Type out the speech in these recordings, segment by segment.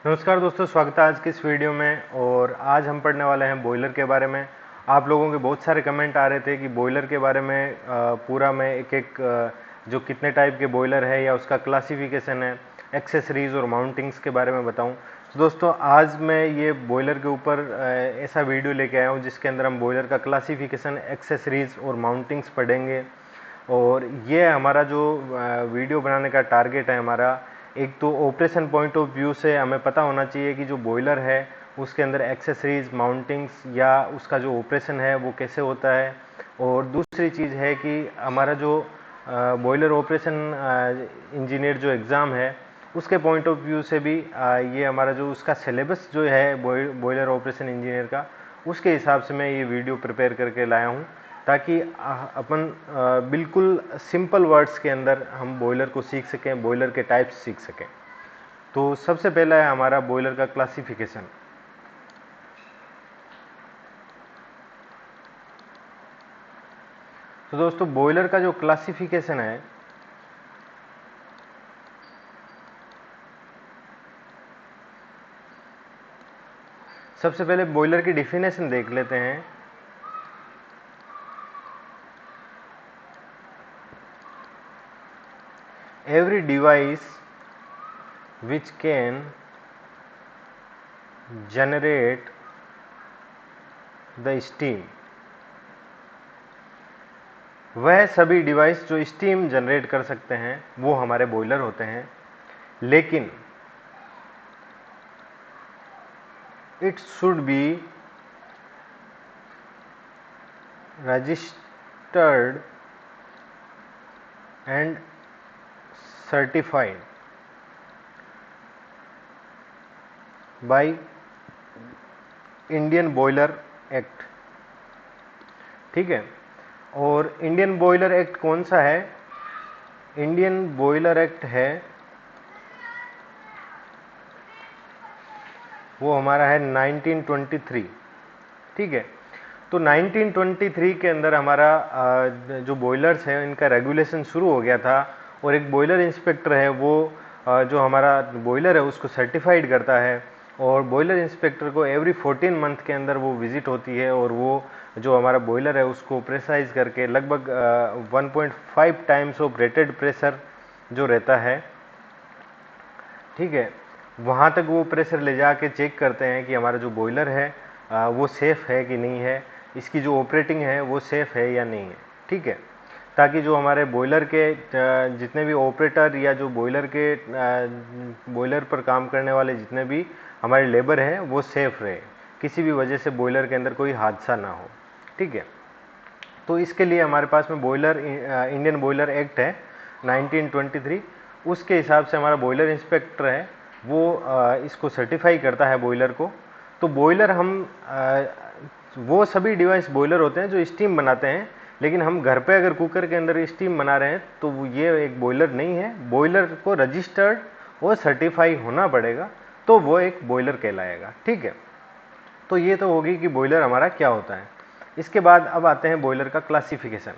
नमस्कार दोस्तों, स्वागत है आज की इस वीडियो में। और आज हम पढ़ने वाले हैं बॉयलर के बारे में। आप लोगों के बहुत सारे कमेंट आ रहे थे कि बॉयलर के बारे में पूरा मैं एक एक जो कितने टाइप के बॉयलर है या उसका क्लासिफिकेशन है, एक्सेसरीज और माउंटिंग्स के बारे में बताऊं। तो दोस्तों आज मैं ये बॉयलर के ऊपर ऐसा वीडियो लेके आया हूँ जिसके अंदर हम बॉयलर का क्लासिफिकेशन, एक्सेसरीज और माउंटिंग्स पढ़ेंगे। और ये हमारा जो वीडियो बनाने का टारगेट है हमारा, एक तो ऑपरेशन पॉइंट ऑफ व्यू से हमें पता होना चाहिए कि जो बॉयलर है उसके अंदर एक्सेसरीज, माउंटिंग्स या उसका जो ऑपरेशन है वो कैसे होता है। और दूसरी चीज़ है कि हमारा जो बॉयलर ऑपरेशन इंजीनियर जो एग्ज़ाम है उसके पॉइंट ऑफ व्यू से भी ये हमारा जो उसका सिलेबस जो है बॉयलर ऑपरेशन इंजीनियर का, उसके हिसाब से मैं ये वीडियो प्रिपेयर करके लाया हूँ ताकि अपन बिल्कुल सिंपल वर्ड्स के अंदर हम बॉयलर को सीख सकें, बॉयलर के टाइप्स सीख सकें। तो सबसे पहला है हमारा बॉयलर का क्लासिफिकेशन। तो दोस्तों बॉयलर का जो क्लासिफिकेशन है, सबसे पहले बॉयलर की डिफिनेशन देख लेते हैं। Every device which can generate the steam, वह सभी डिवाइस जो स्टीम जनरेट कर सकते हैं वो हमारे बॉयलर होते हैं। लेकिन it should be registered and certified by Indian boiler act. ठीक है। और इंडियन बॉयलर एक्ट कौन सा है? इंडियन बॉयलर एक्ट है वो हमारा है 1923। ठीक है। तो 1923 के अंदर हमारा जो बॉयलर्स है इनका रेगुलेशन शुरू हो गया था। और एक बॉयलर इंस्पेक्टर है वो जो हमारा बॉयलर है उसको सर्टिफाइड करता है। और बॉयलर इंस्पेक्टर को एवरी 14 मंथ के अंदर वो विजिट होती है और वो जो हमारा बॉयलर है उसको प्रेशराइज करके लगभग 1.5 टाइम्स ऑफ रेटेड प्रेशर जो रहता है, ठीक है, वहाँ तक वो प्रेशर ले जाके चेक करते हैं कि हमारा जो बॉयलर है वो सेफ़ है कि नहीं है, इसकी जो ऑपरेटिंग है वो सेफ़ है या नहीं है। ठीक है। ताकि जो हमारे बॉयलर के जितने भी ऑपरेटर या जो बॉयलर के बॉयलर पर काम करने वाले जितने भी हमारे लेबर हैं वो सेफ़ रहे, किसी भी वजह से बॉयलर के अंदर कोई हादसा ना हो। ठीक है। तो इसके लिए हमारे पास में बॉयलर इंडियन बॉयलर एक्ट है 1923। उसके हिसाब से हमारा बॉयलर इंस्पेक्टर है वो इसको सर्टिफाई करता है बॉयलर को। तो बॉयलर हम वो सभी डिवाइस बॉयलर होते हैं जो स्टीम बनाते हैं। लेकिन हम घर पे अगर कुकर के अंदर स्टीम बना रहे हैं तो ये एक बॉयलर नहीं है। बॉयलर को रजिस्टर्ड और सर्टिफाई होना पड़ेगा तो वो एक बॉयलर कहलाएगा। ठीक है। तो ये तो होगी कि बॉयलर हमारा क्या होता है। इसके बाद अब आते हैं बॉयलर का क्लासिफिकेशन।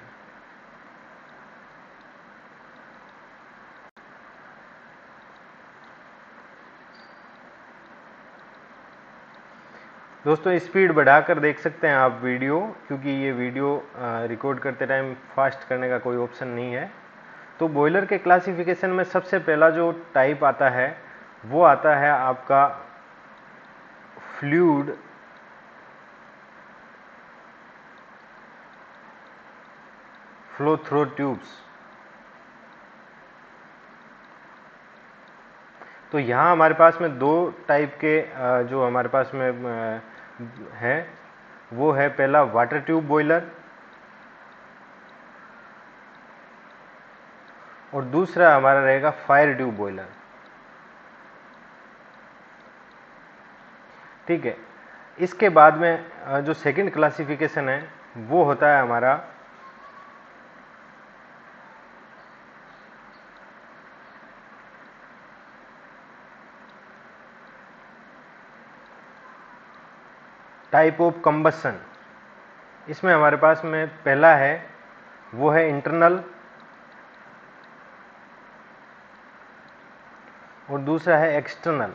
दोस्तों स्पीड बढ़ाकर देख सकते हैं आप वीडियो, क्योंकि ये वीडियो रिकॉर्ड करते टाइम फास्ट करने का कोई ऑप्शन नहीं है। तो बॉयलर के क्लासिफिकेशन में सबसे पहला जो टाइप आता है वो आता है आपका फ्लूइड फ्लो थ्रू ट्यूब्स। तो यहाँ हमारे पास में दो टाइप के जो हमारे पास में है वो है, पहला वाटर ट्यूब बॉयलर और दूसरा हमारा रहेगा फायर ट्यूब बॉयलर। ठीक है। इसके बाद में जो सेकंड क्लासिफिकेशन है वो होता है हमारा टाइप ऑफ कंबसन। इसमें हमारे पास में पहला है वो है इंटरनल और दूसरा है एक्सटर्नल।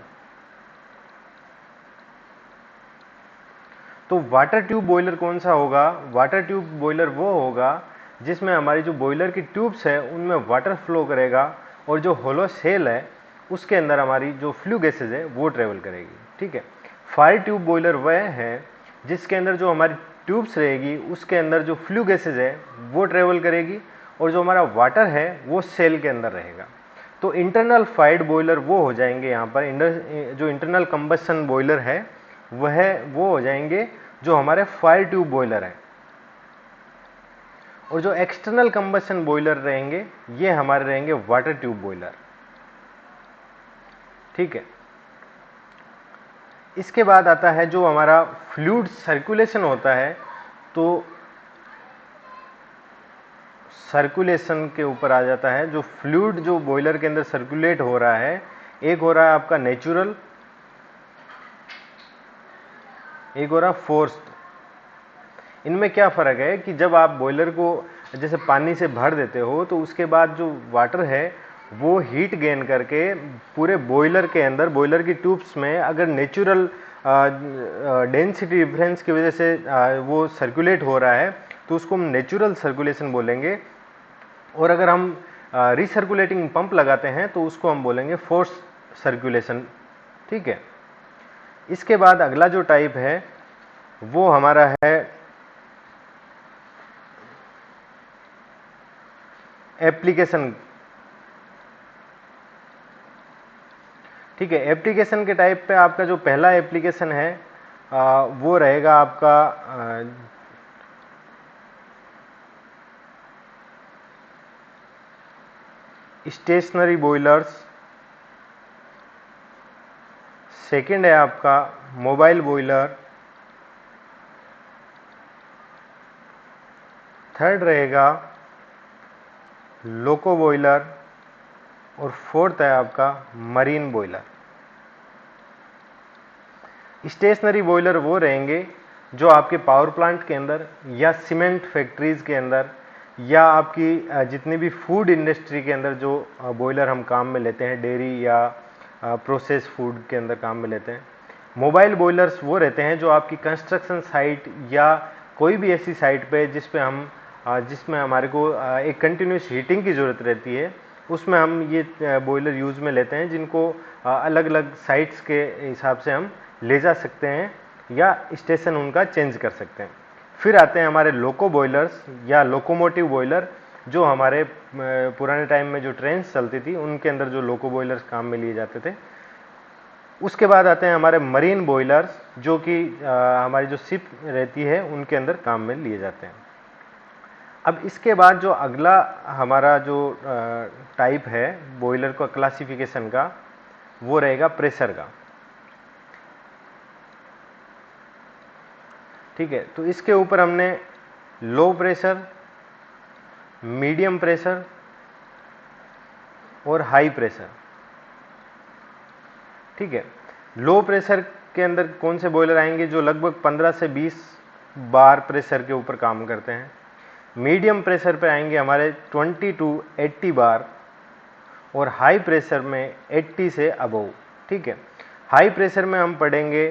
तो वाटर ट्यूब बॉयलर कौन सा होगा? वाटर ट्यूब बॉयलर वो होगा जिसमें हमारी जो बॉयलर की ट्यूब्स है उनमें वाटर फ्लो करेगा और जो होलो सेल है उसके अंदर हमारी जो फ्लू गैसेज है वो ट्रेवल करेगी। ठीक है। फायर ट्यूब बॉयलर वह है जिसके अंदर जो हमारी ट्यूब्स रहेगी उसके अंदर जो फ्लू गैसेज है वो ट्रेवल करेगी और जो हमारा वाटर है वो सेल के अंदर रहेगा। तो इंटरनल फायर्ड बॉयलर वो हो जाएंगे यहाँ पर, जो इंटरनल कंबस्शन बॉयलर है वो हो जाएंगे जो हमारे फायर ट्यूब बॉयलर है, और जो एक्सटर्नल कंबस्शन बॉयलर रहेंगे ये हमारे रहेंगे वाटर ट्यूब बॉयलर। ठीक है। इसके बाद आता है जो हमारा फ्लूइड सर्कुलेशन होता है। तो सर्कुलेशन के ऊपर आ जाता है, जो फ्लूइड जो बॉयलर के अंदर सर्कुलेट हो रहा है, एक हो रहा है आपका नेचुरल, एक हो रहा फोर्स्ड। इनमें क्या फ़र्क है कि जब आप बॉयलर को जैसे पानी से भर देते हो तो उसके बाद जो वाटर है वो हीट गेन करके पूरे बॉयलर के अंदर, बॉयलर की ट्यूब्स में अगर नेचुरल डेंसिटी डिफरेंस की वजह से वो सर्कुलेट हो रहा है तो उसको हम नेचुरल सर्कुलेशन बोलेंगे। और अगर हम रिसर्कुलेटिंग पंप लगाते हैं तो उसको हम बोलेंगे फोर्स सर्कुलेशन। ठीक है। इसके बाद अगला जो टाइप है वो हमारा है एप्लीकेशन। ठीक है। एप्लीकेशन के टाइप पे आपका जो पहला एप्लीकेशन है वो रहेगा आपका स्टेशनरी बॉयलर्स। सेकंड है आपका मोबाइल बॉयलर। थर्ड रहेगा लोको बॉयलर और फोर्थ है आपका मरीन बॉयलर। स्टेशनरी बॉयलर वो रहेंगे जो आपके पावर प्लांट के अंदर या सीमेंट फैक्ट्रीज के अंदर या आपकी जितनी भी फूड इंडस्ट्री के अंदर जो बॉयलर हम काम में लेते हैं, डेयरी या प्रोसेस फूड के अंदर काम में लेते हैं। मोबाइल बॉयलर्स वो रहते हैं जो आपकी कंस्ट्रक्शन साइट या कोई भी ऐसी साइट पे जिसमें हमारे को एक कंटिन्यूस हीटिंग की ज़रूरत रहती है, उसमें हम ये बॉयलर यूज़ में लेते हैं, जिनको अलग अलग साइट्स के हिसाब से हम ले जा सकते हैं या स्टेशन उनका चेंज कर सकते हैं। फिर आते हैं हमारे लोको बॉयलर्स या लोकोमोटिव बॉयलर, जो हमारे पुराने टाइम में जो ट्रेन्स चलती थी उनके अंदर जो लोको बॉयलर्स काम में लिए जाते थे। उसके बाद आते हैं हमारे मरीन बॉयलर्स, जो कि हमारी जो शिप रहती है उनके अंदर काम में लिए जाते हैं। अब इसके बाद जो अगला हमारा जो टाइप है बॉयलर का क्लासिफिकेशन का, वो रहेगा प्रेशर का। ठीक है। तो इसके ऊपर हमने लो प्रेशर, मीडियम प्रेशर और हाई प्रेशर। ठीक है। लो प्रेशर के अंदर कौन से बॉयलर आएंगे? जो लगभग 15 से 20 बार प्रेशर के ऊपर काम करते हैं। मीडियम प्रेशर पे आएंगे हमारे 20 टू 80 बार, और हाई प्रेशर में 80 से अबव। ठीक है। हाई प्रेशर में हम पढ़ेंगे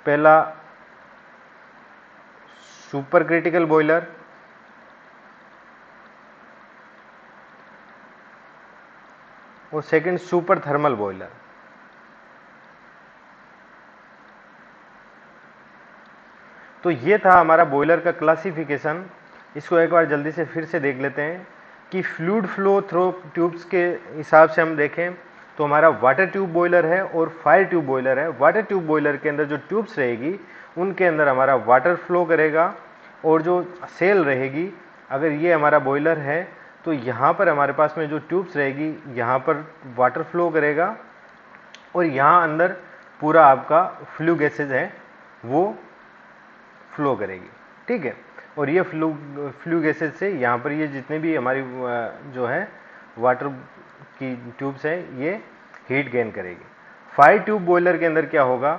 पहला सुपर क्रिटिकल बॉयलर, और सेकंड सुपर थर्मल बॉयलर। तो ये था हमारा बॉयलर का क्लासिफिकेशन। इसको एक बार जल्दी से फिर से देख लेते हैं कि फ्लूइड फ्लो थ्रू ट्यूब्स के हिसाब से हम देखें तो हमारा वाटर ट्यूब बॉयलर है और फायर ट्यूब बॉयलर है। वाटर ट्यूब बॉयलर के अंदर जो ट्यूब्स रहेगी उनके अंदर हमारा वाटर फ्लो करेगा, और जो सेल रहेगी, अगर ये हमारा बॉयलर है तो यहाँ पर हमारे पास में जो ट्यूब्स रहेगी यहाँ पर वाटर फ्लो करेगा, और यहाँ अंदर पूरा आपका फ्लू गैसेज है वो फ्लो करेगी। ठीक है। और ये फ्लू गैसेज से यहाँ पर ये जितने भी हमारी जो है वाटर की ट्यूब्स है ये हीट गेन करेगी। फायर ट्यूब बॉयलर के अंदर क्या होगा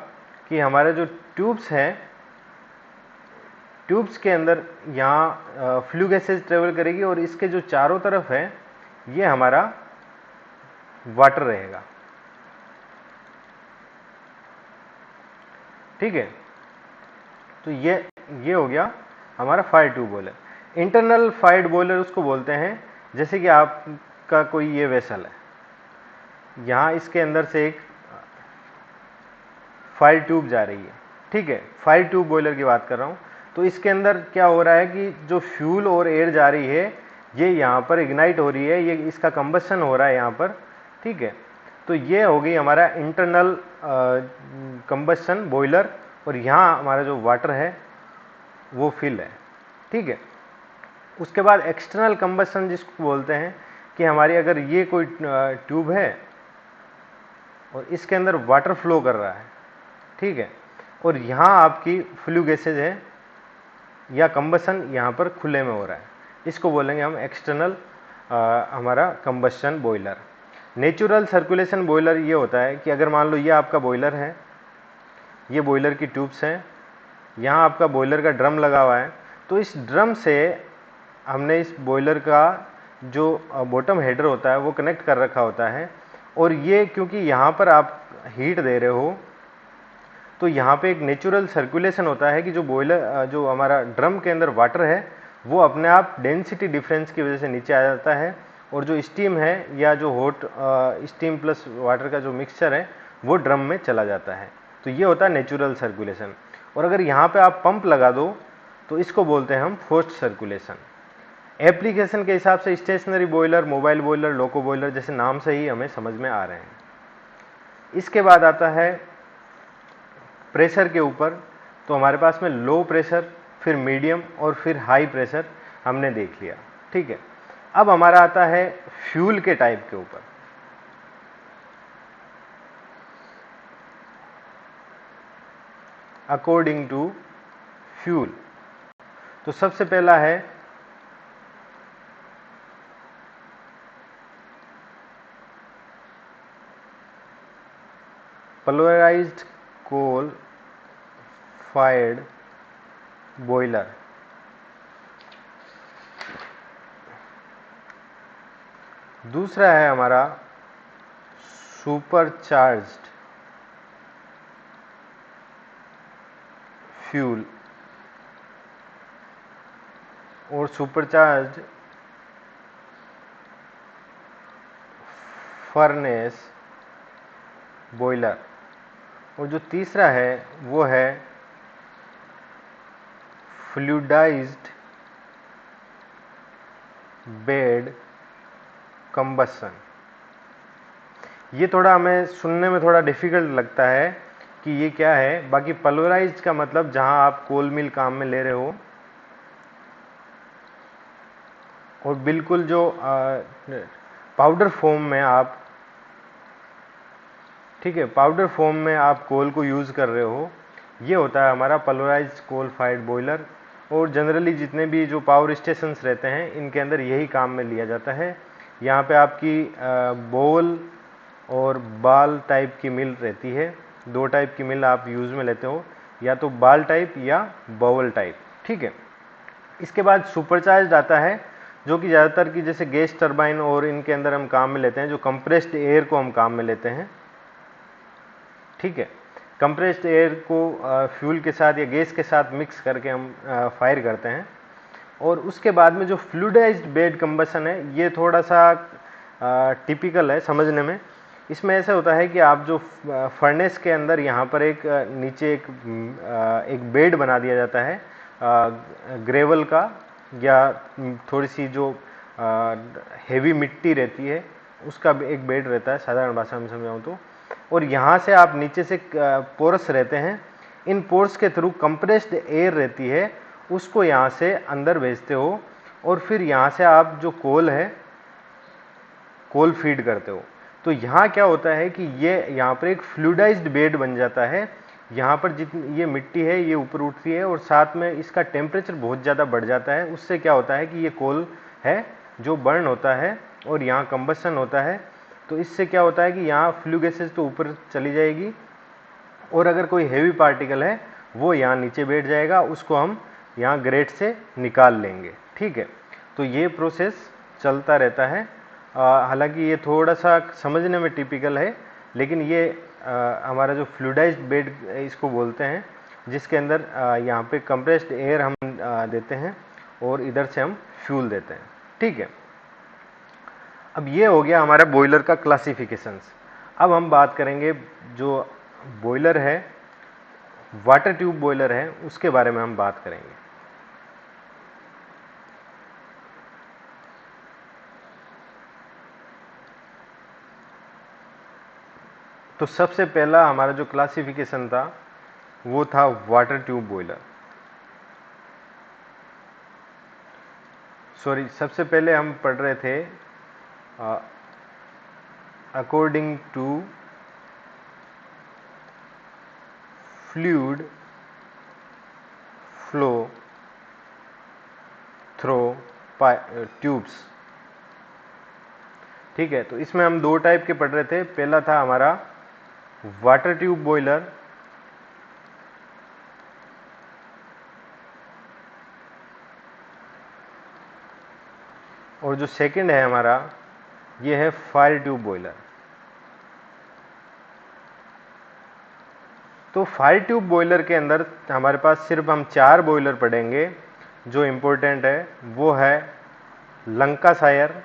कि हमारा जो ट्यूब्स हैं, ट्यूब्स के अंदर यहाँ फ्लू गैसेज ट्रेवल करेगी और इसके जो चारों तरफ है ये हमारा वाटर रहेगा। ठीक है। तो ये हो गया हमारा fire tube boiler. Internal fired boiler उसको बोलते हैं जैसे कि आपका कोई ये वेसल है, यहाँ इसके अंदर से एक फायर ट्यूब जा रही है, ठीक है, फायर ट्यूब बॉयलर की बात कर रहा हूँ। तो इसके अंदर क्या हो रहा है कि जो फ्यूल और एयर जा रही है ये यहाँ पर इग्नाइट हो रही है, ये इसका कंबशन हो रहा है यहाँ पर, ठीक है। तो ये हो गई हमारा इंटरनल कंबशन बॉयलर, और यहाँ हमारा जो वाटर है वो फिल है, ठीक है। उसके बाद एक्सटर्नल कंबशन जिसको बोलते हैं कि हमारी अगर ये कोई ट्यूब है और इसके अंदर वाटर फ्लो कर रहा है, ठीक है, और यहाँ आपकी फ्लू गैसेज है या कंबशन यहाँ पर खुले में हो रहा है, इसको बोलेंगे हम एक्सटर्नल हमारा combustion boiler. Natural circulation boiler ये होता है कि अगर मान लो ये आपका बॉयलर है, ये बॉयलर की ट्यूब्स हैं, यहाँ आपका बॉयलर का ड्रम लगा हुआ है, तो इस ड्रम से हमने इस बॉयलर का जो बॉटम हेडर होता है वो कनेक्ट कर रखा होता है, और ये क्योंकि यहाँ पर आप हीट दे रहे हो तो यहाँ पे एक नेचुरल सर्कुलेशन होता है कि जो बॉयलर जो हमारा ड्रम के अंदर वाटर है वो अपने आप डेंसिटी डिफरेंस की वजह से नीचे आ जाता है, और जो स्टीम है या जो हॉट स्टीम प्लस वाटर का जो मिक्सचर है वो ड्रम में चला जाता है। तो ये होता है नेचुरल सर्कुलेशन। और अगर यहाँ पे आप पंप लगा दो तो इसको बोलते हैं हम फोर्स्ड सर्कुलेशन। एप्लीकेशन के हिसाब से स्टेशनरी बॉयलर, मोबाइल बॉयलर, लोको बॉयलर जैसे नाम से ही हमें समझ में आ रहे हैं। इसके बाद आता है प्रेशर के ऊपर, तो हमारे पास में लो प्रेशर, फिर मीडियम और फिर हाई प्रेशर हमने देख लिया, ठीक है। अब हमारा आता है फ्यूल के टाइप के ऊपर। अकॉर्डिंग टू फ्यूल, तो सबसे पहला है पल्वराइज्ड कोल फायर्ड बॉयलर। दूसरा है हमारा सुपरचार्ज्ड फ्यूल और सुपरचार्ज्ड फर्नेस बॉयलर। और जो तीसरा है वो है फ्लूइडाइज्ड बेड कंबशन। ये थोड़ा हमें सुनने में थोड़ा डिफिकल्ट लगता है कि ये क्या है। बाकी पल्वराइज्ड का मतलब जहां आप कोल मिल काम में ले रहे हो और बिल्कुल जो पाउडर फॉर्म में आप, ठीक है, पाउडर फॉर्म में आप कोल को यूज़ कर रहे हो, ये होता है हमारा पल्वराइज्ड कोल फायर्ड बॉयलर। और जनरली जितने भी जो पावर स्टेशंस रहते हैं इनके अंदर यही काम में लिया जाता है। यहाँ पे आपकी बोल और बाल टाइप की मिल रहती है, दो टाइप की मिल आप यूज़ में लेते हो, या तो बाल टाइप या बाउल टाइप, ठीक है। इसके बाद सुपरचार्ज्ड आता है जो कि ज़्यादातर की जैसे गैस टरबाइन और इनके अंदर हम काम में लेते हैं, जो कंप्रेस्ड एयर को हम काम में लेते हैं, ठीक है। कंप्रेस्ड एयर को फ्यूल के साथ या गैस के साथ मिक्स करके हम फायर करते हैं। और उसके बाद में जो फ्लूइडाइज्ड बेड कंबशन है ये थोड़ा सा टिपिकल है समझने में। इसमें ऐसा होता है कि आप जो फर्नेस के अंदर यहाँ पर एक नीचे एक बेड बना दिया जाता है ग्रेवल का, या थोड़ी सी जो हेवी मिट्टी रहती है उसका एक बेड रहता है, साधारण भाषा में समझाऊँ तो। और यहाँ से आप नीचे से पोर्स रहते हैं, इन पोर्स के थ्रू कंप्रेस्ड एयर रहती है, उसको यहाँ से अंदर भेजते हो और फिर यहाँ से आप जो कोल है कोल फीड करते हो। तो यहाँ क्या होता है कि ये यहाँ पर एक फ्लूइडाइज्ड बेड बन जाता है। यहाँ पर जितनी ये मिट्टी है ये ऊपर उठती है और साथ में इसका टेम्परेचर बहुत ज़्यादा बढ़ जाता है। उससे क्या होता है कि ये कोल है जो बर्न होता है और यहाँ कंबशन होता है। तो इससे क्या होता है कि यहाँ फ्लू गैसेज तो ऊपर चली जाएगी और अगर कोई हैवी पार्टिकल है वो यहाँ नीचे बैठ जाएगा, उसको हम यहाँ ग्रेट से निकाल लेंगे, ठीक है। तो ये प्रोसेस चलता रहता है। हालांकि ये थोड़ा सा समझने में टिपिकल है, लेकिन ये हमारा जो फ्लूइडाइज्ड बेड इसको बोलते हैं जिसके अंदर यहाँ पे कंप्रेस्ड एयर हम देते हैं और इधर से हम फ्यूल देते हैं। ठीक है, अब ये हो गया हमारा बॉयलर का क्लासिफिकेशंस। अब हम बात करेंगे जो बॉयलर है, वाटर ट्यूब बॉयलर है, उसके बारे में हम बात करेंगे। तो सबसे पहला हमारा जो क्लासिफिकेशन था वो था वाटर ट्यूब बॉयलर। सॉरी, सबसे पहले हम पढ़ रहे थे according to fluid flow through tubes. ठीक है, तो इसमें हम दो टाइप के पढ़ रहे थे। पहला था हमारा वाटर ट्यूब बॉयलर, और जो सेकंड है हमारा ये है फायर ट्यूब बॉयलर। तो फायर ट्यूब बॉयलर के अंदर हमारे पास सिर्फ हम 4 बॉयलर पढ़ेंगे। जो इंपॉर्टेंट है वो है लंकाशायर,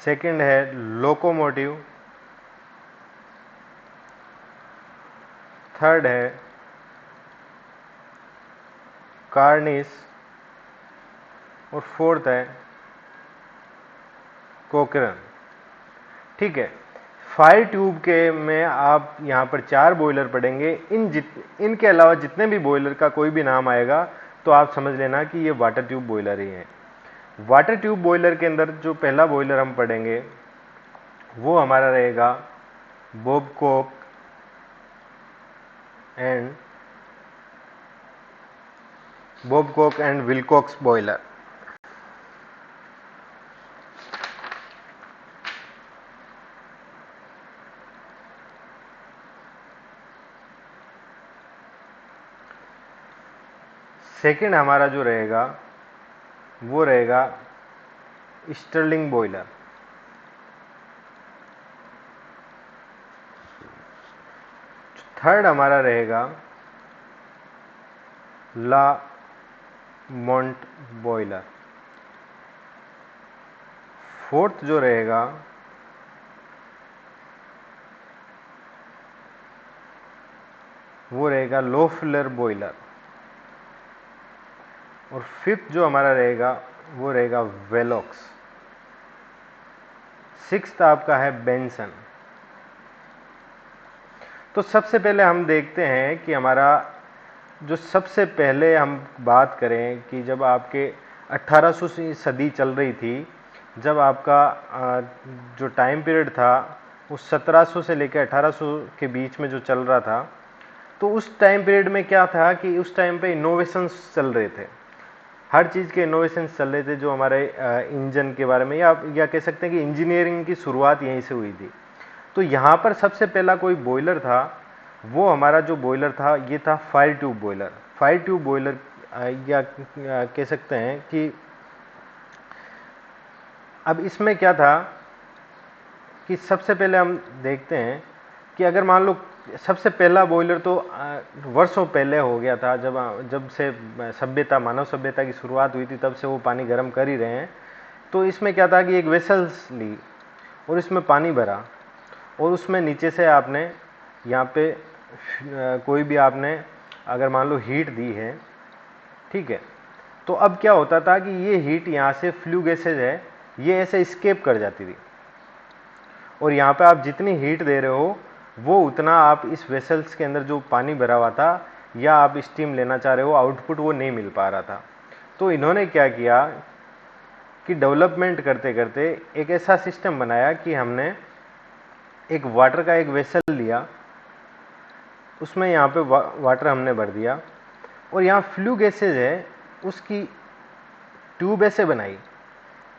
सेकंड है लोकोमोटिव, थर्ड है कार्निस, और फोर्थ है कोकरन। ठीक है, फायर ट्यूब के में आप यहाँ पर 4 बॉयलर पढ़ेंगे। इनके अलावा जितने भी बॉयलर का कोई भी नाम आएगा तो आप समझ लेना कि ये वाटर ट्यूब बॉयलर ही है। वाटर ट्यूब बॉयलर के अंदर जो पहला बॉयलर हम पढ़ेंगे वो हमारा रहेगा बॉबकोक एंड विल्कोक्स बॉयलर। सेकंड हमारा जो रहेगा वो रहेगा स्टर्लिंग बॉयलर। थर्ड हमारा रहेगा ला मोंट बॉयलर। फोर्थ जो रहेगा वो रहेगा लोफलर बॉयलर, और फिफ्थ जो हमारा रहेगा वो रहेगा वेलॉक्स। सिक्स्थ आपका है बेंसन। तो सबसे पहले हम देखते हैं कि हमारा जो सबसे पहले हम बात करें कि जब आपके 1800 सदी चल रही थी, जब आपका जो टाइम पीरियड था वो 1700 से लेकर 1800 के बीच में जो चल रहा था, तो उस टाइम पीरियड में क्या था कि उस टाइम पे इनोवेशंस चल रहे थे। हर चीज़ के इनोवेशंस चल रहे थे, जो हमारे इंजन के बारे में या कह सकते हैं कि इंजीनियरिंग की शुरुआत यहीं से हुई थी। तो यहाँ पर सबसे पहला कोई बॉयलर था, वो हमारा जो बॉयलर था ये था fire tube boiler. Fire tube boiler या कह सकते हैं कि अब इसमें क्या था कि सबसे पहले हम देखते हैं कि अगर मान लो सबसे पहला बॉयलर तो वर्षों पहले हो गया था, जब से सभ्यता, मानव सभ्यता की शुरुआत हुई थी, तब से वो पानी गर्म कर ही रहे हैं। तो इसमें क्या था कि एक वेसल्स ली और इसमें पानी भरा, और उसमें नीचे से आपने यहाँ पे कोई भी आपने अगर मान लो हीट दी है, ठीक है, तो अब क्या होता था कि ये हीट यहाँ से फ्लू गैसेज है ये ऐसे स्केप कर जाती थी, और यहाँ पे आप जितनी हीट दे रहे हो वो उतना आप इस वेसल्स के अंदर जो पानी भरा हुआ था या आप स्टीम लेना चाह रहे हो, आउटपुट वो नहीं मिल पा रहा था। तो इन्होंने क्या किया कि डेवलपमेंट करते करते एक ऐसा सिस्टम बनाया कि हमने एक वाटर का एक वेसल लिया, उसमें यहाँ पे वाटर हमने भर दिया, और यहाँ फ्लू गैसेज है उसकी ट्यूब ऐसे बनाई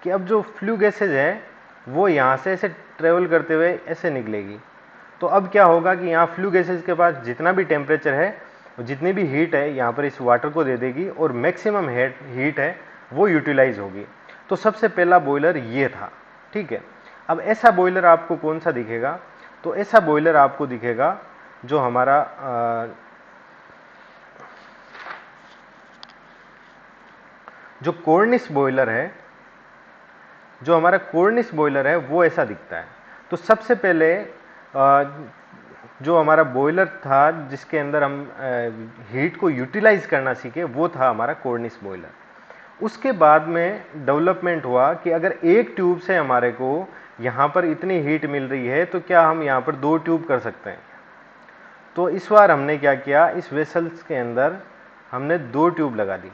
कि अब जो फ्लू गैसेज है वो यहाँ से ऐसे ट्रेवल करते हुए ऐसे निकलेगी। तो अब क्या होगा कि यहाँ फ्लू गैसेज के पास जितना भी टेम्परेचर है, जितनी भी हीट है, यहाँ पर इस वाटर को दे देगी, और मैक्सिमम हीट है वो यूटिलाइज होगी। तो सबसे पहला बॉयलर ये था। ठीक है, अब ऐसा बॉयलर आपको कौन सा दिखेगा? तो ऐसा बॉयलर आपको दिखेगा जो हमारा जो कॉर्निस बॉयलर है, जो हमारा कॉर्निस बॉयलर है वो ऐसा दिखता है। तो सबसे पहले जो हमारा बॉयलर था जिसके अंदर हम हीट को यूटिलाइज करना सीखे वो था हमारा कॉर्निस बॉयलर। उसके बाद में डेवलपमेंट हुआ कि अगर एक ट्यूब से हमारे को यहाँ पर इतनी हीट मिल रही है तो क्या हम यहाँ पर 2 ट्यूब कर सकते हैं? तो इस बार हमने क्या किया, इस वेसल्स के अंदर हमने 2 ट्यूब लगा दी।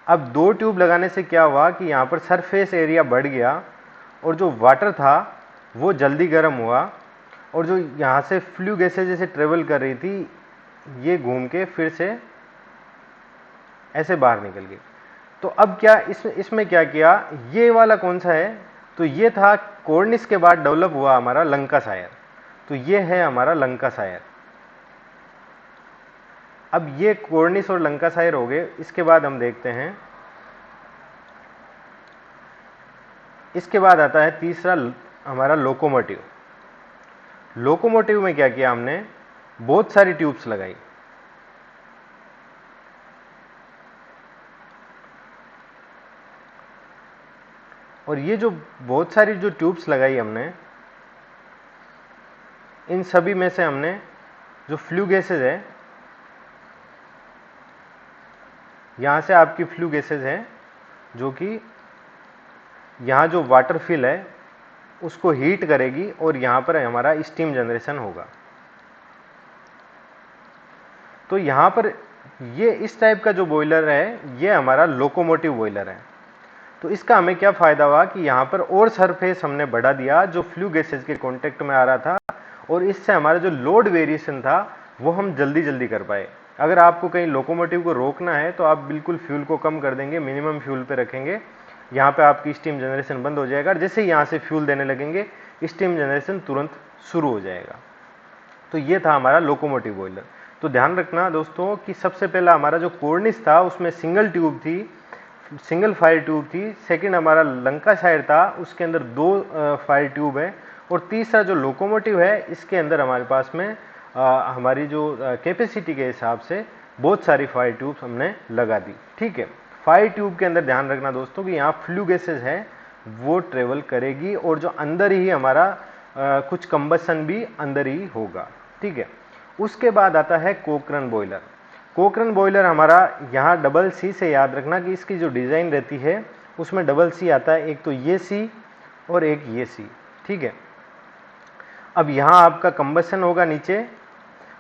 अब 2 ट्यूब लगाने से क्या हुआ कि यहाँ पर सरफेस एरिया बढ़ गया और जो वाटर था वो जल्दी गर्म हुआ और जो यहाँ से फ्लू गैसें जैसे ट्रेवल कर रही थी ये घूम के फिर से ऐसे बाहर निकल गई। तो अब क्या इसमें क्या किया, ये वाला कौन सा है? तो ये था कॉर्निस के बाद डेवलप हुआ हमारा लंकाशायर। तो ये है हमारा लंकाशायर। अब ये कॉर्निस और लंकाशायर हो गए। इसके बाद हम देखते हैं, इसके बाद आता है तीसरा हमारा लोकोमोटिव। लोकोमोटिव में क्या किया हमने, बहुत सारी ट्यूब्स लगाई। और ये जो बहुत सारी जो ट्यूब्स लगाई हमने, इन सभी में से हमने जो फ्लू गैसेज है, यहां से आपकी फ्लू गैसेज है जो कि यहां जो वाटर फिल है उसको हीट करेगी और यहां पर हमारा स्टीम जनरेशन होगा। तो यहां पर ये इस टाइप का जो बॉयलर है ये हमारा लोकोमोटिव बॉयलर है। तो इसका हमें क्या फायदा हुआ कि यहां पर और सरफेस हमने बढ़ा दिया जो फ्लू गैसेज के कांटेक्ट में आ रहा था और इससे हमारा जो लोड वेरिएशन था वो हम जल्दी जल्दी कर पाए। अगर आपको कहीं लोकोमोटिव को रोकना है तो आप बिल्कुल फ्यूल को कम कर देंगे, मिनिमम फ्यूल पे रखेंगे, यहाँ पे आपकी स्टीम जनरेशन बंद हो जाएगा और जैसे ही यहाँ से फ्यूल देने लगेंगे स्टीम जनरेशन तुरंत शुरू हो जाएगा। तो ये था हमारा लोकोमोटिव बॉयलर। तो ध्यान रखना दोस्तों कि सबसे पहला हमारा जो कॉर्निस था उसमें सिंगल ट्यूब थी, सिंगल फायर ट्यूब थी। सेकंड हमारा लंकाशायर था, उसके अंदर 2 फायर ट्यूब है। और तीसरा जो लोकोमोटिव है इसके अंदर हमारे पास में हमारी जो कैपेसिटी के हिसाब से बहुत सारी फायर ट्यूब्स हमने लगा दी। ठीक है, फायर ट्यूब के अंदर ध्यान रखना दोस्तों कि यहाँ फ्लू गैसेज है वो ट्रेवल करेगी और जो अंदर ही हमारा कुछ कंबसन भी अंदर ही होगा। ठीक है, उसके बाद आता है कोकरन बॉयलर। कोकरन बॉयलर हमारा यहाँ डबल सी से याद रखना कि इसकी जो डिज़ाइन रहती है उसमें डबल सी आता है, एक तो ये सी और एक ये सी। ठीक है, अब यहाँ आपका कंबसन होगा नीचे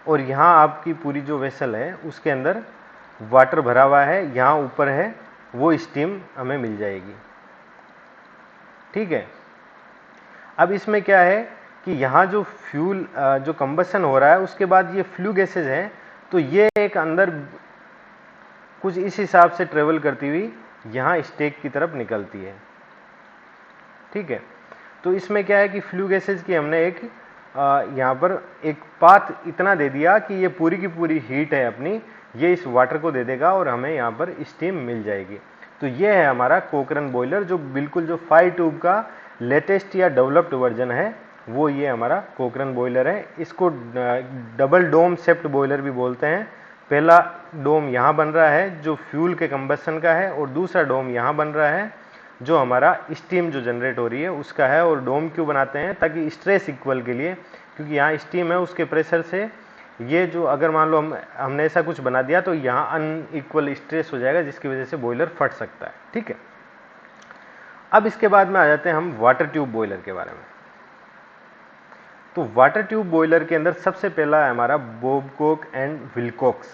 और यहाँ आपकी पूरी जो वेसल है उसके अंदर वाटर भरा हुआ है, यहाँ ऊपर है वो स्टीम हमें मिल जाएगी। ठीक है, अब इसमें क्या है कि यहाँ जो फ्यूल जो कंबसन हो रहा है उसके बाद ये फ्लू गैसेज हैं तो ये एक अंदर कुछ इस हिसाब से ट्रेवल करती हुई यहाँ स्टेक की तरफ निकलती है। ठीक है, तो इसमें क्या है कि फ्लू गैसेज की हमने एक यहाँ पर एक पाथ इतना दे दिया कि ये पूरी की पूरी हीट है अपनी ये इस वाटर को दे देगा और हमें यहाँ पर स्टीम मिल जाएगी। तो ये है हमारा कोकरन बॉयलर जो बिल्कुल जो 5 ट्यूब का लेटेस्ट या डेवलप्ड वर्जन है वो ये हमारा कोकरन बॉयलर है। इसको डबल डोम शेप्ड बॉयलर भी बोलते हैं। पहला डोम यहाँ बन रहा है जो फ्यूल के कंबसन का है और दूसरा डोम यहाँ बन रहा है जो हमारा स्टीम जो जनरेट हो रही है उसका है। और डोम क्यों बनाते हैं? ताकि स्ट्रेस इक्वल के लिए, क्योंकि यहाँ स्टीम है उसके प्रेशर से ये जो अगर मान लो हमने ऐसा कुछ बना दिया तो यहाँ अनइक्वल स्ट्रेस हो जाएगा जिसकी वजह से बॉयलर फट सकता है। ठीक है, अब इसके बाद में आ जाते हैं हम वाटर ट्यूब बॉयलर के बारे में। तो वाटर ट्यूब बॉयलर के अंदर सबसे पहला है हमारा बॉबकोक एंड विल्कोक्स।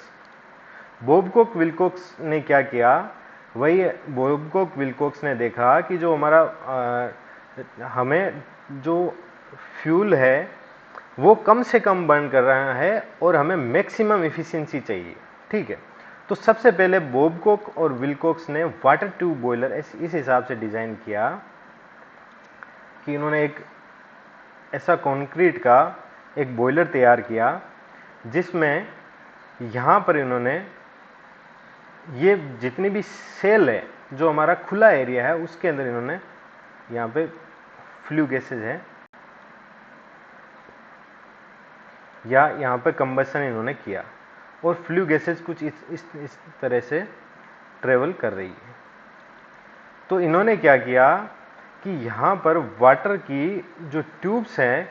बॉबकोक विल्कोक्स ने क्या किया, वही बॉबकोक विल्कोक्स ने देखा कि जो हमारा हमें जो फ्यूल है वो कम से कम बर्न कर रहा है और हमें मैक्सिमम एफिशिएंसी चाहिए। ठीक है, तो सबसे पहले बॉबकोक और विल्कोक्स ने वाटर ट्यूब बॉयलर इस हिसाब से डिज़ाइन किया कि इन्होंने एक ऐसा कंक्रीट का एक बॉयलर तैयार किया जिसमें यहाँ पर इन्होंने ये जितनी भी सेल है जो हमारा खुला एरिया है उसके अंदर इन्होंने यहाँ पे फ्लू गैसेज है या यहाँ पे कंबशन इन्होंने किया और फ्लू गैसेज कुछ इस तरह से ट्रेवल कर रही है। तो इन्होंने क्या किया कि यहाँ पर वाटर की जो ट्यूब्स हैं,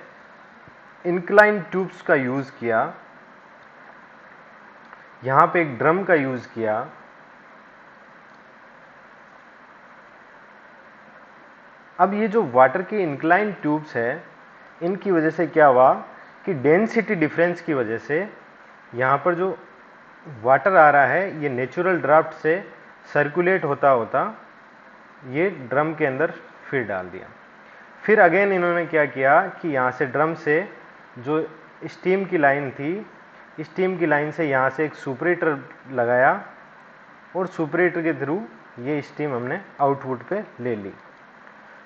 इंक्लाइन ट्यूब्स का यूज किया, यहाँ पे एक ड्रम का यूज किया, अब ये जो वाटर की इंक्लाइन ट्यूब्स है, इनकी वजह से क्या हुआ कि डेंसिटी डिफरेंस की वजह से यहाँ पर जो वाटर आ रहा है ये नेचुरल ड्राफ्ट से सर्कुलेट होता होता ये ड्रम के अंदर फिर डाल दिया। फिर अगेन इन्होंने क्या किया कि यहाँ से ड्रम से जो स्टीम की लाइन थी, स्टीम की लाइन से यहाँ से एक सुपरेटर लगाया और सुपरेटर के थ्रू ये स्टीम हमने आउटपुट पे ले ली।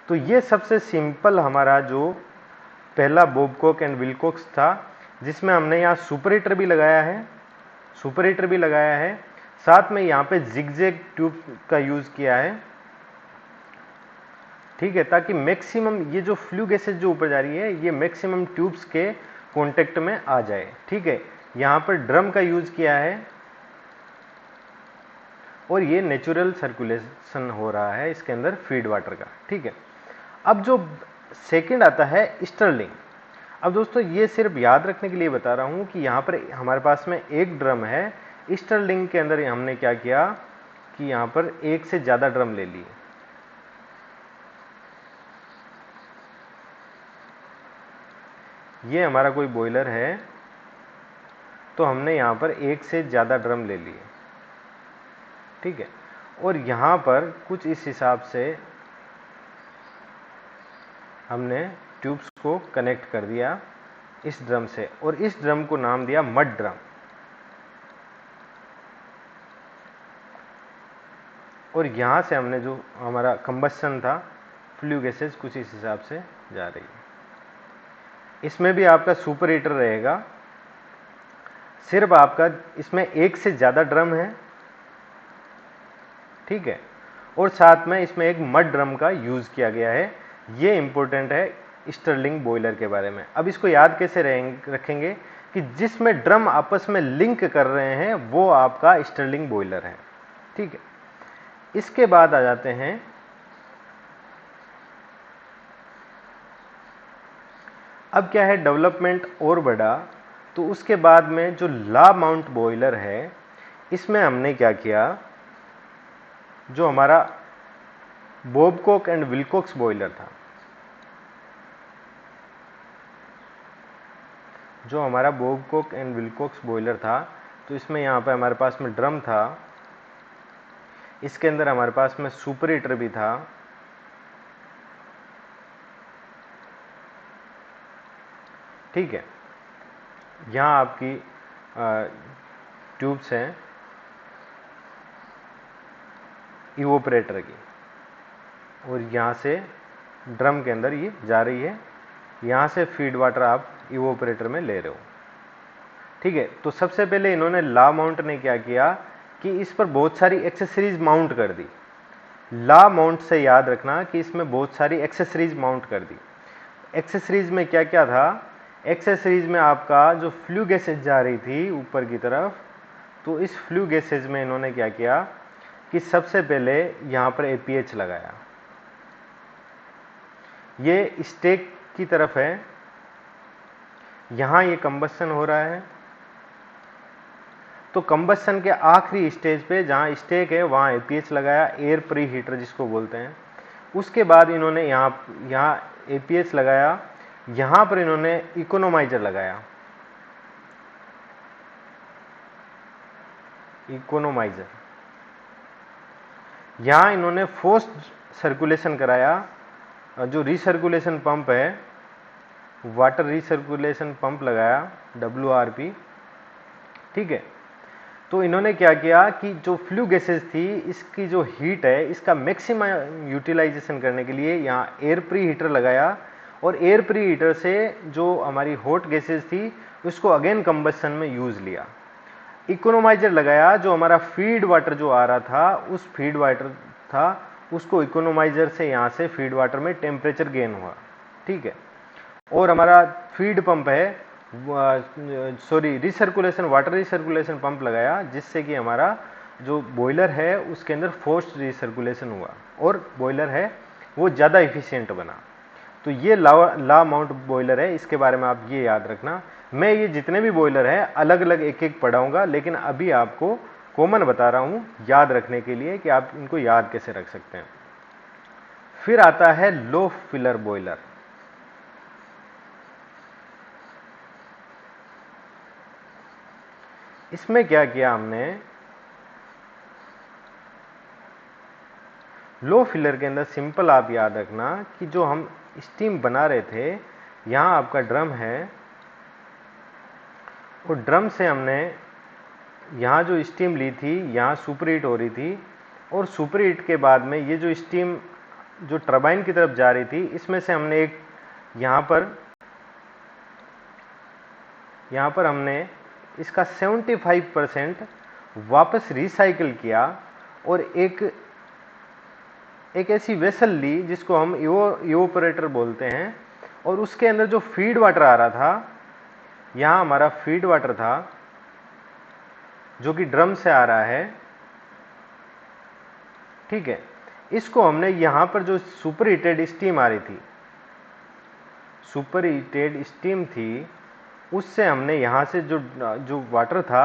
तो ये सबसे सिंपल हमारा जो पहला बॉबकॉक एंड विल्कोक्स था, जिसमें हमने यहाँ सुपरेटर भी लगाया है, साथ में यहाँ पे जिगजैग ट्यूब का यूज किया है, ठीक है, ताकि मैक्सिमम ये जो फ्लू गैसेज जो ऊपर जा रही है ये मैक्सिमम ट्यूब्स के कांटेक्ट में आ जाए। ठीक है, यहाँ पर ड्रम का यूज किया है और ये नेचुरल सर्कुलेशन हो रहा है इसके अंदर फीड वाटर का। ठीक है, अब जो सेकंड आता है स्टर्लिंग। अब दोस्तों ये सिर्फ याद रखने के लिए बता रहा हूं कि यहाँ पर हमारे पास में एक ड्रम है, स्टर्लिंग के अंदर हमने क्या किया कि यहाँ पर एक से ज्यादा ड्रम ले लिए। ये हमारा कोई बॉयलर है तो हमने यहाँ पर एक से ज्यादा ड्रम ले लिए। ठीक है, और यहाँ पर कुछ इस हिसाब से हमने ट्यूब्स को कनेक्ट कर दिया इस ड्रम से और इस ड्रम को नाम दिया मड ड्रम। और यहाँ से हमने जो हमारा कंबस्शन था, फ्लू गैसेज कुछ इस हिसाब से जा रही है। इसमें भी आपका सुपर हीटर रहेगा, सिर्फ आपका इसमें एक से ज़्यादा ड्रम है। ठीक है, और साथ में इसमें एक मड ड्रम का यूज़ किया गया है। ये इंपॉर्टेंट है स्टर्लिंग बॉयलर के बारे में। अब इसको याद कैसे रखेंगे कि जिसमें ड्रम आपस में लिंक कर रहे हैं वो आपका स्टर्लिंग बॉयलर है। ठीक है, इसके बाद आ जाते हैं अब क्या है, डेवलपमेंट और बढ़ा तो उसके बाद में जो ला माउंट बॉयलर है इसमें हमने क्या किया, जो हमारा बॉबकॉक एंड विल्कोक्स बॉयलर था, जो हमारा बॉबकॉक एंड विल्कोक्स बॉयलर था, तो इसमें यहाँ पे हमारे पास में ड्रम था, इसके अंदर हमारे पास में सुपर हीटर भी था। ठीक है, यहाँ आपकी ट्यूब्स हैं इवोपरेटर की और यहाँ से ड्रम के अंदर ये जा रही है, यहाँ से फीड वाटर आप इवोपरेटर में ले रहे हो। ठीक है, तो सबसे पहले इन्होंने ला माउंट ने क्या किया कि इस पर बहुत सारी एक्सेसरीज माउंट कर दी। ला माउंट से याद रखना कि इसमें बहुत सारी एक्सेसरीज माउंट कर दी। एक्सेसरीज में क्या क्या था, एक्सेसरीज में आपका जो फ्लू गैसेज जा रही थी ऊपर की तरफ, तो इस फ्लू गैसेज में इन्होंने क्या किया कि सबसे पहले यहाँ पर एपीएच लगाया। ये स्टेक की तरफ है, यहाँ ये कंबस्शन हो रहा है, तो कंबस्शन के आखिरी स्टेज पे जहाँ स्टेक है वहाँ एपीएच लगाया, एयर प्री हीटर जिसको बोलते हैं। उसके बाद इन्होंने यहाँ एपीएच लगाया, यहाँ पर इन्होंने इकोनोमाइजर लगाया, इकोनोमाइजर। यहाँ इन्होंने फोर्स्ड सर्कुलेशन कराया, जो रिसर्कुलेशन पंप है, वाटर रिसर्कुलेशन पंप लगाया, WRP। ठीक है, तो इन्होंने क्या किया कि जो फ्लू गैसेज थी इसकी जो हीट है इसका मैक्सिमम यूटिलाइजेशन करने के लिए यहाँ एयर प्री हीटर लगाया और एयर प्री हीटर से जो हमारी हॉट गैसेज थी उसको अगेन कंबस्शन में यूज लिया। इकोनोमाइजर लगाया, जो हमारा फीड वाटर जो आ रहा था उस फीड वाटर था उसको इकोनोमाइजर से यहाँ से फीड वाटर में टेम्परेचर गेन हुआ, ठीक है। और हमारा फीड पंप है, sorry recirculation, water recirculation pump लगाया, जिससे कि हमारा जो बॉयलर है उसके अंदर फोर्स्ड रिसर्कुलेशन हुआ और बॉयलर है वो ज़्यादा इफिशियंट बना। तो ये ला माउंट बॉयलर है, इसके बारे में आप ये याद रखना। मैं ये जितने भी बॉयलर हैं अलग अलग एक एक पढ़ाऊंगा, लेकिन अभी आपको कॉमन बता रहा हूँ याद रखने के लिए कि आप इनको याद कैसे रख सकते हैं। फिर आता है लो फिलर बॉयलर। इसमें क्या किया हमने, लो फिलर के अंदर सिंपल आप याद रखना कि जो हम स्टीम बना रहे थे, यहां आपका ड्रम है और ड्रम से हमने यहां जो स्टीम ली थी, यहां सुपर हीट हो रही थी और सुपर हीट के बाद में ये जो स्टीम जो टरबाइन की तरफ जा रही थी, इसमें से हमने एक यहां पर हमने इसका 75% वापस रिसाइकिल किया और एक ऐसी वेसल ली जिसको हम इवोपरेटर बोलते हैं, और उसके अंदर जो फीड वाटर आ रहा था, यहां हमारा फीड वाटर था जो कि ड्रम से आ रहा है, ठीक है। इसको हमने यहां पर जो सुपर हीटेड स्टीम आ रही थी, सुपर हीटेड स्टीम थी, उससे हमने यहां से जो वाटर था,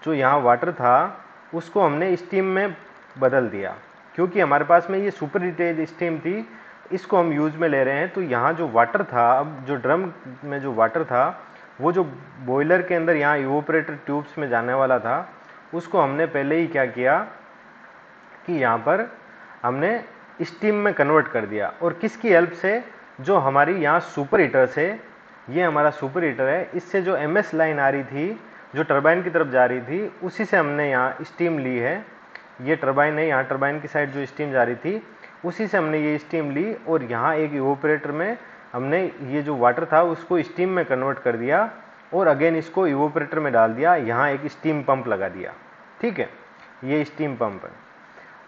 जो यहां वाटर था, उसको हमने स्टीम में बदल दिया। क्योंकि हमारे पास में ये सुपर हीटेड स्टीम थी, इसको हम यूज में ले रहे हैं, तो यहाँ जो वाटर था, अब जो ड्रम में जो वाटर था, वो जो बॉयलर के अंदर यहाँ इवोपरेटर ट्यूब्स में जाने वाला था, उसको हमने पहले ही क्या किया कि यहाँ पर हमने स्टीम में कन्वर्ट कर दिया। और किसकी हेल्प से, जो हमारी यहाँ सुपर हीटर से, ये हमारा सुपर हीटर है, इससे जो एमएस लाइन आ रही थी जो टरबाइन की तरफ जा रही थी, उसी से हमने यहाँ स्टीम ली है। ये टरबाइन है, यहाँ टरबाइन की साइड जो स्टीम जा रही थी उसी से हमने ये स्टीम ली और यहाँ एक इवोपरेटर में हमने ये जो वाटर था उसको स्टीम में कन्वर्ट कर दिया और अगेन इसको इवोपरेटर में डाल दिया। यहाँ एक स्टीम पंप लगा दिया, ठीक है, ये स्टीम पंप है।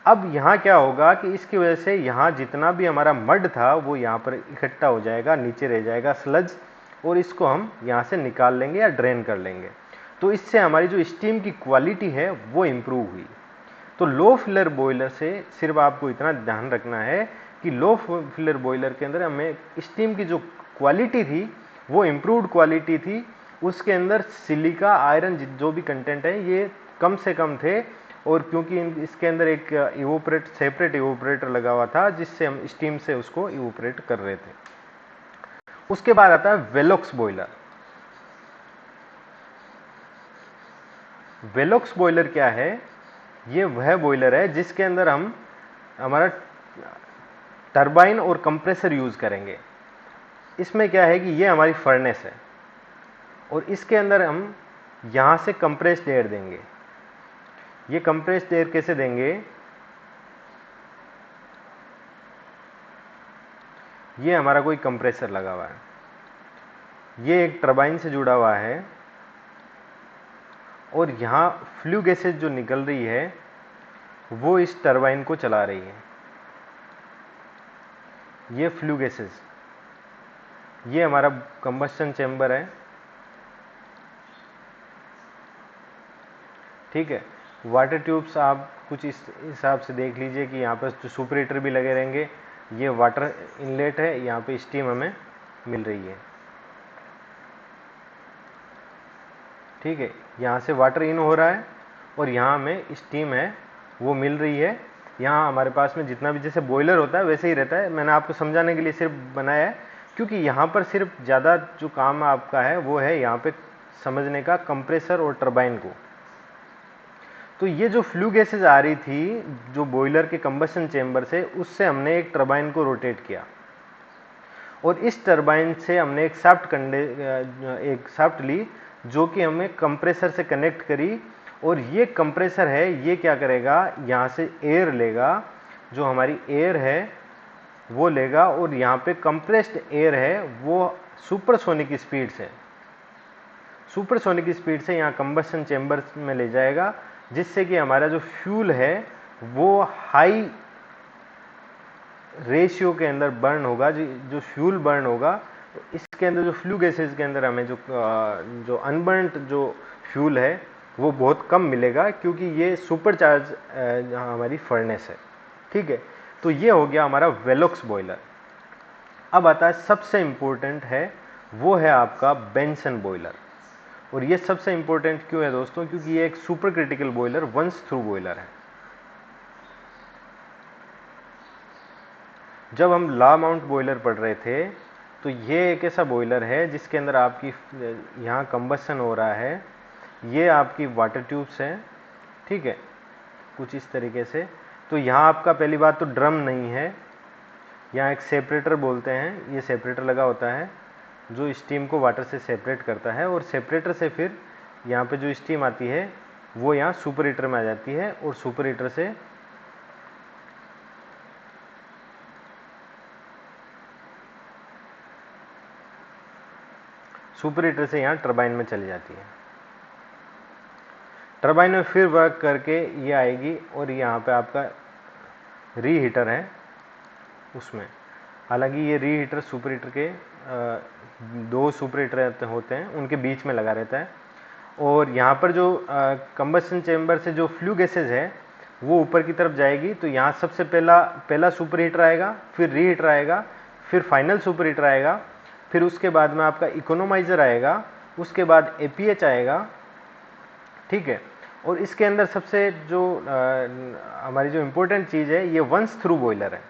अब यहाँ क्या होगा कि इसकी वजह से यहाँ जितना भी हमारा मड था वो यहाँ पर इकट्ठा हो जाएगा, नीचे रह जाएगा स्लज, और इसको हम यहाँ से निकाल लेंगे या ड्रेन कर लेंगे। तो इससे हमारी जो स्टीम की क्वालिटी है वो इम्प्रूव हुई। तो लो फिलर बॉयलर से सिर्फ आपको इतना ध्यान रखना है कि लो फिलर बॉयलर के अंदर हमें स्टीम की जो क्वालिटी थी वो इम्प्रूव्ड क्वालिटी थी। उसके अंदर सिलिका, आयरन जो भी कंटेंट है ये कम से कम थे, और क्योंकि इसके अंदर एक सेपरेट इवोपरेटर लगा हुआ था जिससे हम स्टीम से उसको इवोपरेट कर रहे थे। उसके बाद आता है वेलोक्स बॉयलर। वेलोक्स बॉयलर क्या है, ये वह बॉयलर है जिसके अंदर हम हमारा टरबाइन और कंप्रेसर यूज करेंगे। इसमें क्या है कि ये हमारी फर्नेस है और इसके अंदर हम यहां से कंप्रेस्ड एयर देंगे। ये कंप्रेस्ड एयर कैसे देंगे, ये हमारा कोई कंप्रेसर लगा हुआ है, ये एक टरबाइन से जुड़ा हुआ है और यहाँ फ्लू गैसेज जो निकल रही है वो इस टरबाइन को चला रही है। ये फ्लू गैसेज, ये हमारा कंबस्शन चैम्बर है, ठीक है। वाटर ट्यूब्स आप कुछ इस हिसाब से देख लीजिए कि यहाँ पर जो सुपर हीटर भी लगे रहेंगे। ये वाटर इनलेट है, यहाँ पे स्टीम हमें मिल रही है, ठीक है। यहाँ से वाटर इन हो रहा है और यहाँ हमें स्टीम है वो मिल रही है। यहाँ हमारे पास में जितना भी जैसे बॉयलर होता है वैसे ही रहता है, मैंने आपको समझाने के लिए सिर्फ बनाया है, क्योंकि यहाँ पर सिर्फ ज़्यादा जो काम आपका है वो है यहाँ पे समझने का कंप्रेसर और टरबाइन को। तो ये जो फ्लू गैसेज आ रही थी जो बॉयलर के कंबशन चेंबर से, उससे हमने एक टरबाइन को रोटेट किया और इस टरबाइन से हमने एक शाफ्ट ली जो कि हमें कंप्रेसर से कनेक्ट करी। और ये कंप्रेसर है, ये क्या करेगा, यहाँ से एयर लेगा, जो हमारी एयर है वो लेगा और यहाँ पे कंप्रेस्ड एयर है वो सुपरसोनिक स्पीड से यहाँ कंबशन चेंबर में ले जाएगा, जिससे कि हमारा जो फ्यूल है वो हाई रेशियो के अंदर बर्न होगा, जो फ्यूल बर्न होगा, तो इसके अंदर जो फ्लू गैसेज के अंदर हमें जो अनबर्नड जो फ्यूल है वो बहुत कम मिलेगा, क्योंकि ये सुपरचार्ज हमारी फर्नेस है। ठीक है, तो ये हो गया हमारा वेलोक्स बॉयलर। अब आता है सबसे इंपॉर्टेंट है, वो है आपका बेंसन बॉयलर। और ये सबसे इंपॉर्टेंट क्यों है दोस्तों? क्योंकि ये एक super critical boiler, once through boiler है। जब हम ला माउंट बॉयलर पढ़ रहे थे, तो ये एक ऐसा बॉयलर है जिसके अंदर आपकी यहाँ कंबसन हो रहा है, ये आपकी वाटर ट्यूब्स हैं, ठीक है, कुछ इस तरीके से। तो यहाँ आपका पहली बात तो ड्रम नहीं है, यहाँ एक सेपरेटर बोलते हैं, ये सेपरेटर लगा होता है जो स्टीम को वाटर से सेपरेट करता है, और सेपरेटर से फिर यहाँ पे जो स्टीम आती है वो यहाँ सुपर हीटर में आ जाती है, और सुपर हीटर से यहाँ टरबाइन में चली जाती है। टरबाइन में फिर वर्क करके ये आएगी, और यहाँ पे आपका रीहीटर है उसमें। हालांकि ये रीहीटर सुपर हीटर के दो सुपर हीटर होते हैं, उनके बीच में लगा रहता है। और यहाँ पर जो कंबस्शन चेम्बर से जो फ्लू गैसेज है वो ऊपर की तरफ जाएगी, तो यहाँ सबसे पहला सुपर हीटर आएगा, फिर रीहीटर आएगा, फिर फाइनल सुपर हीटर आएगा, फिर उसके बाद में आपका इकोनोमाइजर आएगा, उसके बाद एपीएच आएगा। ठीक है, और इसके अंदर सबसे जो हमारी जो इम्पोर्टेंट चीज़ है, ये वंस थ्रू बॉयलर है।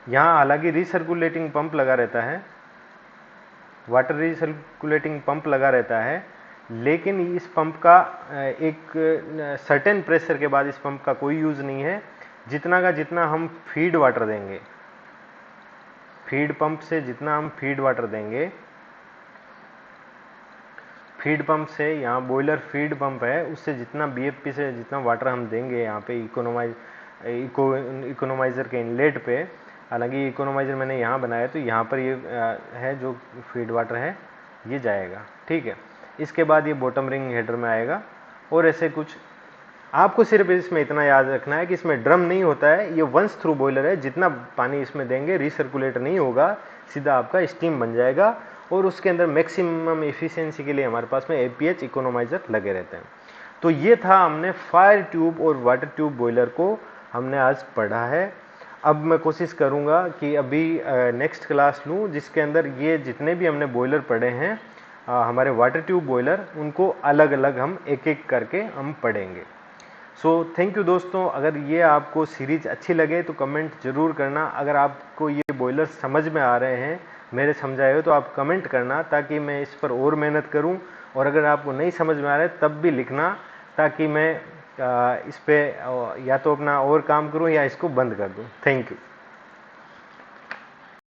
यहाँ हालांकि रिसर्कुलेटिंग पंप लगा रहता है, वाटर रिसर्कुलेटिंग पंप लगा रहता है, लेकिन इस पंप का एक सर्टेन प्रेशर के बाद इस पंप का कोई यूज़ नहीं है। जितना का जितना हम फीड वाटर देंगे, फीड पंप से जितना हम फीड वाटर देंगे, फीड पंप से, यहाँ बॉयलर फीड पंप है, उससे जितना बीएफपी से जितना वाटर हम देंगे यहाँ पे इकोनोमाइजर के इनलेट पे, हालांकि इकोनोमाइजर मैंने यहाँ बनाया तो यहाँ पर ये है जो फीड वाटर है ये जाएगा। ठीक है, इसके बाद ये बॉटम रिंग हेडर में आएगा। और ऐसे कुछ आपको सिर्फ इसमें इतना याद रखना है कि इसमें ड्रम नहीं होता है, ये वंस थ्रू बॉयलर है। जितना पानी इसमें देंगे रिसर्कुलेट नहीं होगा, सीधा आपका स्टीम बन जाएगा। और उसके अंदर मैक्सिमम एफिशिएंसी के लिए हमारे पास में एपीएच इकोनोमाइजर लगे रहते हैं। तो ये था, हमने फायर ट्यूब और वाटर ट्यूब बॉयलर को हमने आज पढ़ा है। अब मैं कोशिश करूँगा कि अभी नेक्स्ट क्लास लूँ जिसके अंदर ये जितने भी हमने बॉयलर पढ़े हैं हमारे वाटर ट्यूब बॉयलर, उनको अलग अलग हम एक एक करके हम पढ़ेंगे। सो थैंक यू दोस्तों। अगर ये आपको सीरीज अच्छी लगे तो कमेंट ज़रूर करना। अगर आपको ये बॉयलर समझ में आ रहे हैं मेरे समझाए हो तो आप कमेंट करना, ताकि मैं इस पर और मेहनत करूं। और अगर आपको नहीं समझ में आ रहा है तब भी लिखना, ताकि मैं इस पे या तो अपना और काम करूं या इसको बंद कर दूं। Thank you.